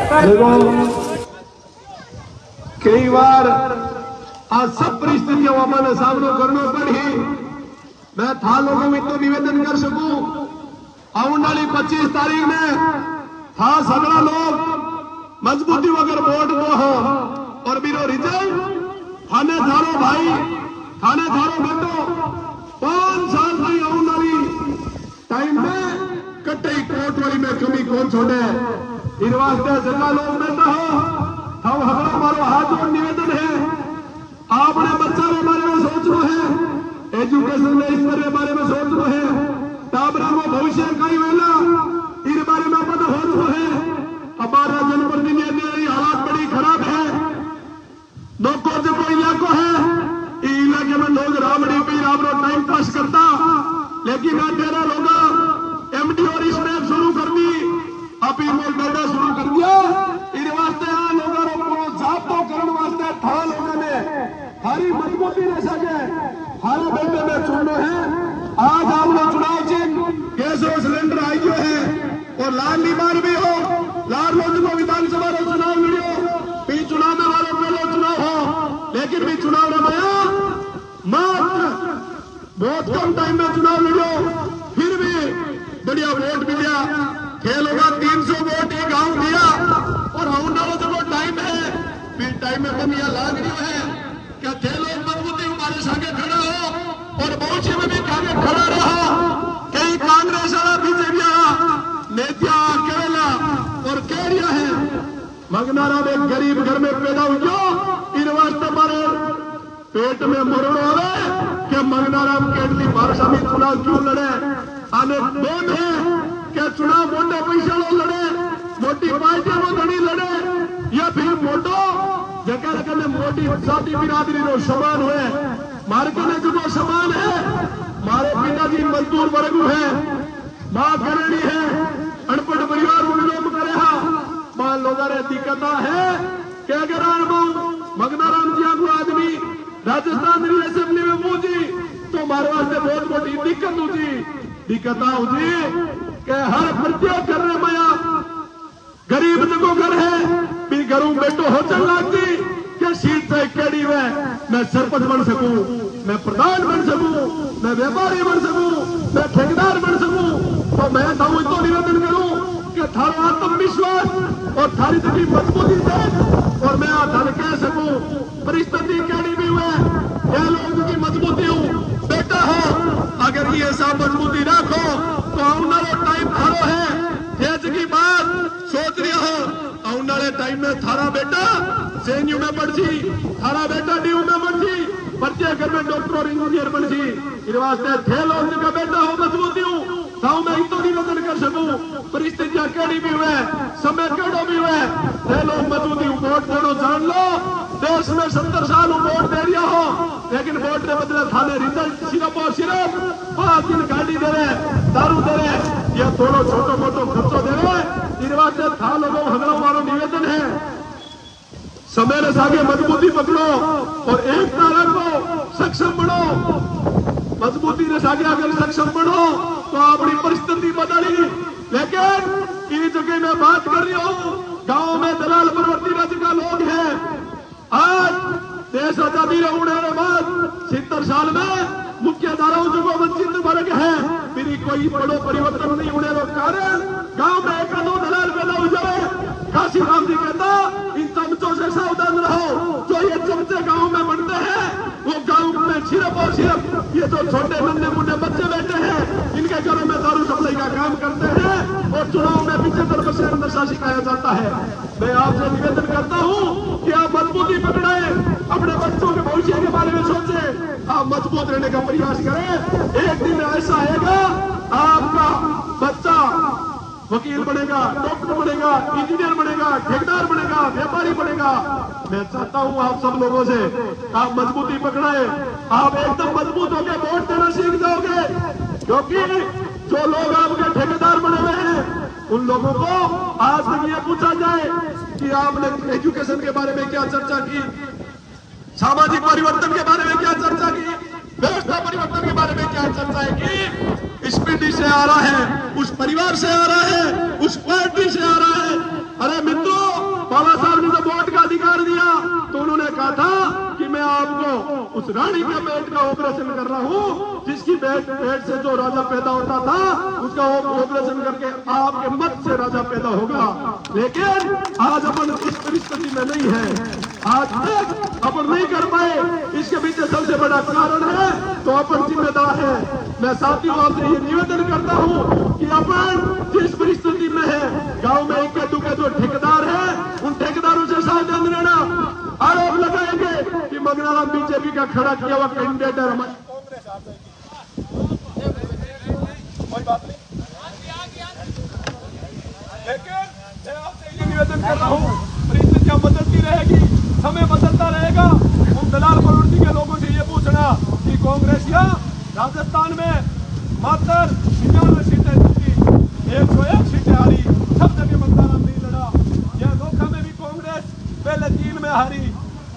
देखो कई बार आ सब परिस्थितियों हमारे सामना करना पड़ी। मैं था लोगों में तो निवेदन कर सकूं आने वाली 25 तारीख ने था सगड़ा लोग मजबूती वगैरह वोट दो हो और मेरा रिजल्ट थाने थारो भाई थाने थारो बेटो 5 साल की आने वाली टाइम में कट्टी कोर्ट वाली में कमी कौन छोड़े इन वास्ते जगह लोग बेटा हो हम हमारा हमारा हाथ जोड़ निवेदन है आपने बच्चा के बारे में सोच लो है एजुकेशन में इस तरह बारे में सोच लो है टाबरा को भविष्य कई वेला इन बारे में पता हो लो है हमारा जनप्रतिनिधि हालात बड़ी खराब है लोगों से कोई इलाको है इलाके में लोग रावड़ी पे रावड़ो टाइम पास करता लेकिन आज तेरा लोग एमडी और स्नैप शुरू कर दी अभी मोल बेटा शुरू कर दिया इन वास्ते आ लोगों को जापो करने वास्ते था लोगों ने हरी मजबूती रह सके हर बेटे में चुनो है आज आप लोग चुनाव चिन्ह गैस और सिलेंडर आई जो है और लाल बीमार भी हो लाल रोज को विधानसभा में चुनाव मिलो भी चुनाव में वालों पहले चुनाव हो लेकिन भी चुनाव में आया मात्र बहुत कम टाइम में चुनाव मिलो फिर भी बढ़िया वोट मिला खेल होगा 300 वोट ही गांव दिया और आने वाला जो टाइम है फिर टाइम में कमियां लाग रही है क्या थे लोग मजबूती हमारे सागे खड़ा हो और भविष्य में भी आगे खड़ा रहा कई कांग्रेस वाला बीजेपी नेता केरला और केरिया है मगनारा में गरीब घर में पैदा हुआ इन वास्ते हमारे पेट में मरण आवे क्या मगनारा केरली भाषा में चुनाव क्यों लड़े आने दोन है क्या चुनाव मोटे पैसा लड़े मोटी पार्टी में घड़ी लड़े या फिर मोटो जगह ने मोटी जाति बिरादरी नो समान हुए मारे के जो समान है मारे पिताजी मजदूर वर्ग है मां करेणी है अनपढ़ परिवार विलोम करे मां लोग दिक्कत है कि अगर मगनाराम जी को आदमी राजस्थान असेंबली में पहुंची तो हमारे वास्ते बहुत मोटी दिक्कत होती दिक्कत होती कि हर प्रत्याग करने में गरीब जो घर है भी घरों बैठो हो चल लगती क्या सीट से केड़ी है मैं सरपंच बन सकूं मैं प्रधान बन सकूं मैं व्यापारी बन सकूं मैं ठेकेदार बन सकूं तो मैं तो निवेदन करूं कि थारा आत्मविश्वास और थारी तकी मजबूती से और मैं धन कह सकूं परिस्थिति केड़ी भी हुए यह लोगों की मजबूती हूं बेटा हो अगर ये सब मजबूती रखो तो आने वाला टाइम थारो है की बात सोच रही हो आने वाले टाइम में थारा बेटा जेएनयू में पढ़ जी थारा बेटा डीयू में पढ़ जी प्रत्येक घर में डॉक्टर और इंजीनियर बन जी इन वास्ते थे लोग का बेटा हो मजबूती हूँ ताऊ मैं तो निवेदन कर सकूं परिस्थितियां केड़ी भी हुए समय केड़ो भी हुए थे लोग मजबूती वोट देना जान लो देश में 70 साल वोट दे रहा हो लेकिन वोट के बदले थाने रिजल्ट सिर्फ और सिर्फ 5 दिन गाड़ी दे रहे दारू दे रहे या थोड़ा छोटो मोटो खर्चो दे रहे इन वास्ते था लोगों हगड़ों वालों निवेदन है समय ने सागे मजबूती पकड़ो और एकता रखो सक्षम बनो मजबूती ने सागे अगर सक्षम बनो तो अपनी परिस्थिति बदली लेकिन इस जगह में बात कर रही हूं गांव में दलाल प्रवृत्ति राज्य का लोग हैं आज देश आजादी होने के बाद 70 साल में मुख्य धाराओं जो वंचित वर्ग है फिर कोई बड़ो परिवर्तन नहीं होने का कारण गांव में एक दो दलाल पैदा हो जाए काशी राम जी कहता इन चमचों से सावधान रहो जो ये चमचे गांव में बनते हैं वो गांव में सिर्फ और सिर्फ ये जो छोटे नन्हे मुन्ने बच्चे बैठे हैं इनके घरों में दारू सप्लाई का काम करते हैं और चुनाव में 75% नशा सिखाया जाता है मैं आपसे निवेदन करता हूं कि आप मजबूती पकड़ाए अपने बच्चों के भविष्य के बारे में सोचे आप मजबूत रहने का प्रयास करें एक दिन ऐसा आएगा आपका बच्चा वकील बनेगा डॉक्टर बनेगा इंजीनियर बनेगा ठेकेदार बनेगा व्यापारी बनेगा मैं चाहता हूं आप सब लोगों से आप मजबूती पकड़ाए आप एकदम मजबूत होकर वोट देना सीख जाओगे क्योंकि जो लोग आपके ठेकेदार बने हुए हैं उन लोगों को आज तक ये पूछा जाए कि आपने एजुकेशन के बारे में क्या चर्चा की सामाजिक परिवर्तन के बारे में क्या चर्चा की व्यवस्था परिवर्तन के बारे में क्या चर्चा है कि इस पीढ़ी से आ रहा है उस परिवार से आ रहा है उस पार्टी से आ रहा है अरे मित्रों उस रानी के पेट का ऑपरेशन कर रहा हूँ, जिसकी पेट से जो राजा पैदा होता था उसका ऑपरेशन करके आपके मत से राजा पैदा होगा। लेकिन आज अपन इस परिस्थिति में नहीं है, आज तक अपन नहीं कर पाए। इसके पीछे सबसे बड़ा कारण है तो अपन जिम्मेदार है। मैं साथियों आपसे ये निवेदन करता हूँ कि अपन जिस परिस्थिति में है, गांव में एक के जो ठेकेदार है उन ठेकेदारों से सावधान रहना। आरोप लगाएंगे कि मंगनाराम बीजेपी का खड़ा किया हुआ कैंडिडेट है, हमारे कांग्रेस आ जाएगी, कोई बात नहीं। लेकिन मैं आपसे ये निवेदन कर रहा हूँ, परिस्थितियां बदलती रहेगी, समय बदलता रहेगा। उन दलाल प्रवृत्ति के लोगों से ये पूछना कि कांग्रेसिया राजस्थान में मात्र 99 सीटें जीती, 101 सीटें हारी, सब जगह मंगनाराम नहीं लड़ा। यह धोखा में भी कांग्रेस पहले 3 में हारी,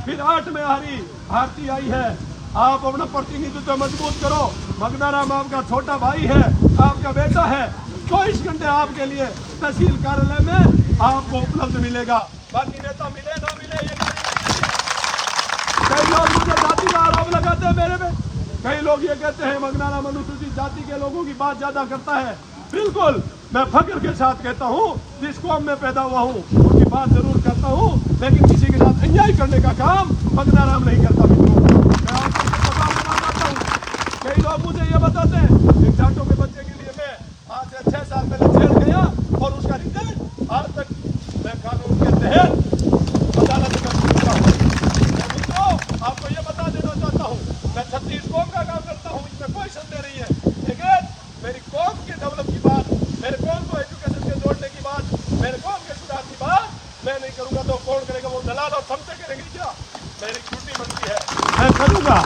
फिर 8 में हारती आई है। आप अपना प्रतिनिधित्व मजबूत करो। मंगनाराम आपका छोटा भाई है, आपका बेटा है। 24 घंटे आपके लिए तहसील कार्यालय में आपको उपलब्ध मिलेगा। बाकी नेता मिले ना मिले, कई लोग मुझे जाति का आरोप लगाते हैं मेरे में। कई लोग ये कहते हैं मंगनाराम अनुसूचित जाति के लोगों की बात ज्यादा करता है। बिल्कुल, मैं फख्र के साथ कहता हूँ, जिस कौम में पैदा हुआ हूँ उनकी बात जरूर करता हूँ, लेकिन किसी के साथ अन्याय करने का काम मंगनाराम नहीं करता। मित्रों, मैं आपको पता बताता हूँ, कई लोग मुझे ये बताते हैं एक जाटों के बच्चे के लिए मैं आज से 6 साल पहले जेल गया और उसका रिजल्ट आज तक मैं कानून के तहत अदालत में चुका हूँ। मित्रों, आपको ये बता देना चाहता हूँ, मैं 36 कौम का काम करता हूँ, इसमें कोई संदेह नहीं है। लेकिन मेरी कौम के डेवलप की बात, मेरे कौम को एजुकेशन के जोड़ने की बात, मेरे कौम के सुधार की बात मैं नहीं करूंगा तो कौन करेगा? वो दलाल और समझे करेंगे क्या? मेरी ड्यूटी बनती है, मैं करूंगा।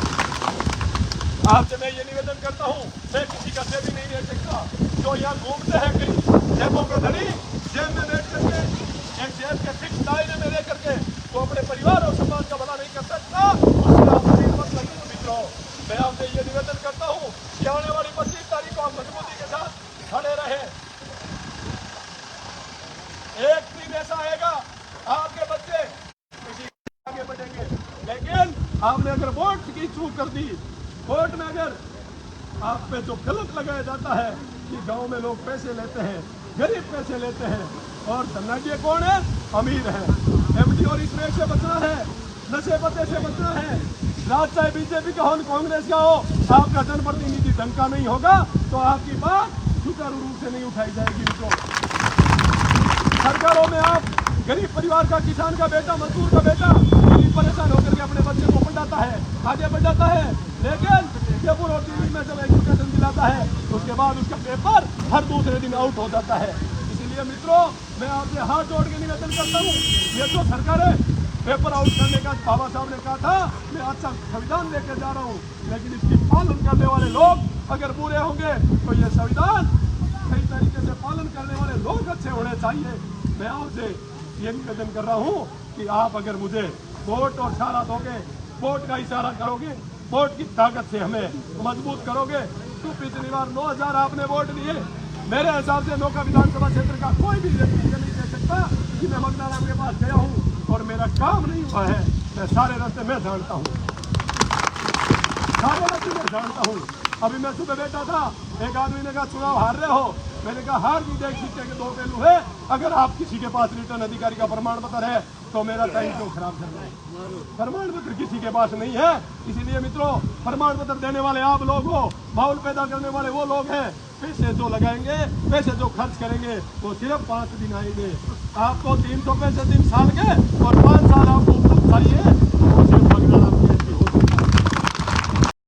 आपसे मैं ये निवेदन करता हूँ, मैं किसी का सेवी नहीं रह सकता। जो यहाँ घूमते हैं कहीं जेबों के धनी, जेब में बैठ करके एक जेब के फिक्स दायरे में रह करके वो अपने परिवार और समाज का भला नहीं कर सकता। उससे आप मत लगे। मित्रों, मैं आपसे ये निवेदन करता हूँ कि आने वाली 25 तारीख को आप मजबूती के साथ खड़े रहे। एक दिन ऐसा आएगा आपके बच्चे किसी आगे बढ़ेंगे, लेकिन आपने अगर वोट की चूक कर दी, वोट में अगर आप पे जो गलत लगाया जाता है कि गांव में लोग पैसे लेते हैं, गरीब पैसे लेते हैं, और धनाढ्य कौन है? अमीर है। एमडी और इसमें से बचना है, नशे पत्ते से बचना है। राज चाहे बीजेपी का हो, कांग्रेस का हो, आपका जनप्रतिनिधि ढंग का नहीं होगा तो आपकी बात सुचारू रूप से नहीं उठाई जाएगी। सरकारों में आप गरीब परिवार का, किसान का बेटा, मजदूर का बेटा परेशान होकर के अपने बच्चे को पढ़ाता है, आगे बढ़ाता है, लेकिन पेपर और टीवी में जब एजुकेशन दिलाता है उसके बाद उसका पेपर हर दूसरे दिन आउट हो जाता है। इसलिए मित्रों, मैं आपसे हाथ जोड़ के निवेदन करता हूँ, ये तो सरकारें पेपर आउट करने का बाबा साहब ने कहा था, मैं अच्छा संविधान लेकर जा रहा हूँ, लेकिन इसकी पालन करने वाले लोग अगर बुरे होंगे तो ये संविधान सही तरीके से पालन करने वाले लोग अच्छे होने चाहिए। मैं आपसे ये निवेदन कर रहा हूँ कि आप अगर मुझे वोट और इशारा दोगे, वोट का इशारा करोगे, वोट की ताकत से हमें मजबूत करोगे, तो पिछली बार 9000 आपने वोट दिए। मेरे हिसाब से नौका विधानसभा क्षेत्र का कोई भी व्यक्ति नहीं कह सकता कि मैं मंगनाराम के पास गया हूँ और मेरा काम नहीं हुआ है। मैं सारे रास्ते में जानता हूँ, सारे रास्ते में जानता हूँ। अभी मैं सुबह बैठा था, एक आदमी ने कहा चुनाव हार रहे हो। मैंने कहा हार भी देख सिक्के के 2 पहलू है। अगर आप किसी के पास रिटर्न अधिकारी का प्रमाण पत्र है तो मेरा टाइम क्यों खराब करना है? प्रमाण पत्र किसी के पास नहीं है। इसीलिए मित्रों, प्रमाण पत्र देने वाले आप लोग हो, माहौल पैदा करने वाले वो लोग हैं। पैसे जो लगाएंगे, पैसे जो खर्च करेंगे वो सिर्फ 5 दिन आएंगे। आपको 300 पैसे 3 साल के और 5 साल आपको उपलब्ध चाहिए।